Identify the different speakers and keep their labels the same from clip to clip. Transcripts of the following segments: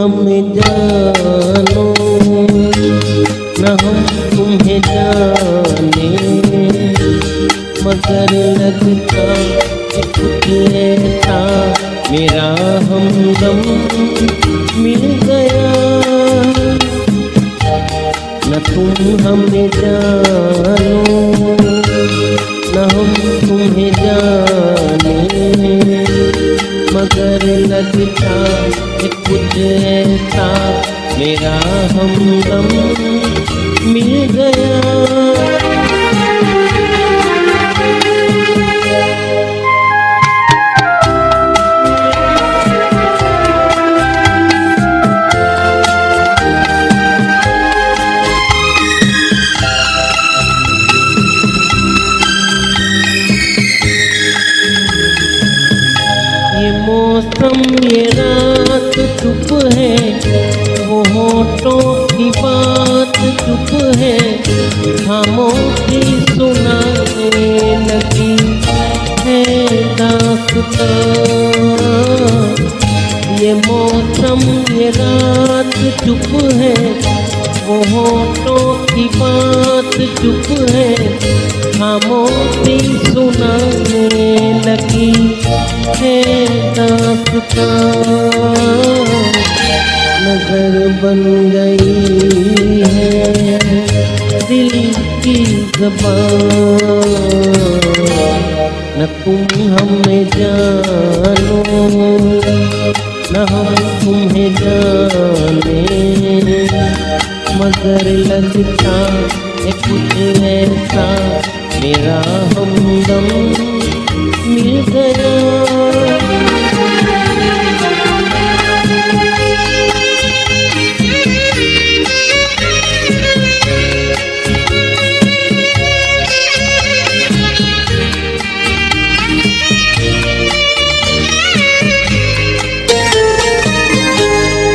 Speaker 1: हमें जानो न हम तुम्हें जाने, मगर लगता है कुछ ऐसा मेरा हमदम मिल गया। न तुम हमें जानो न हम तुम्हें जाने, मगर लगता है कुछ ऐसा मेरा हमदम मिल गया। ये मौसम ये रात चुप है, वो होठों की बात चुप है, खामोशी सुनाने लगी है दास्तां। ये मौसम ये रात चुप है, वो होठों की बात चुप है, खामोशी सुनाने लगी है दास्तां। नजर बन गई है दिल की ज़बान, न तुम हमें जानो न हम तुम्हें जाने, मगर लगता है कुछ ऐसा मेरा हमदम मिल गया।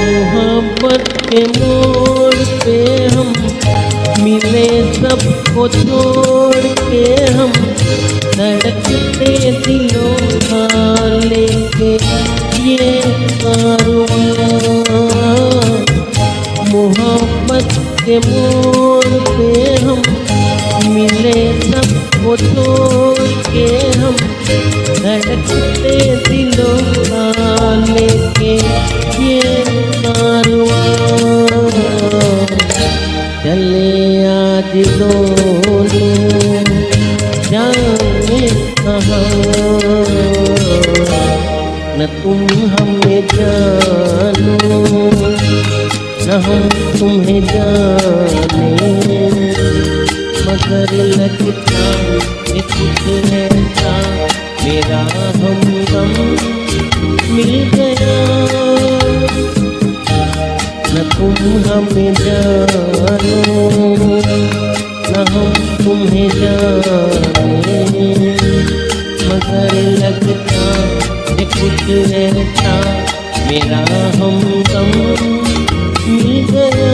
Speaker 1: मोहब्बत के मोड़ पे हम मिले सबको छोड़ के, हम धड़कते दिलों का लेके ये कारवां। मोहब्बत के मोड़ पे हम मिले सबको छोड़ के, हम धड़कते दिलों का लेके ये कारवां। चले आज दोनों जाने कहाँ, न तुम हमें जानो न हम तुम्हें जाने, मगर लगता है कुछ ऐसा मेरा हमदम मिल गया। न तुम हमें जानो न हम तुम्हें जाने, मगर लगता है कुछ ऐसा मेरा हमदम मिल गया।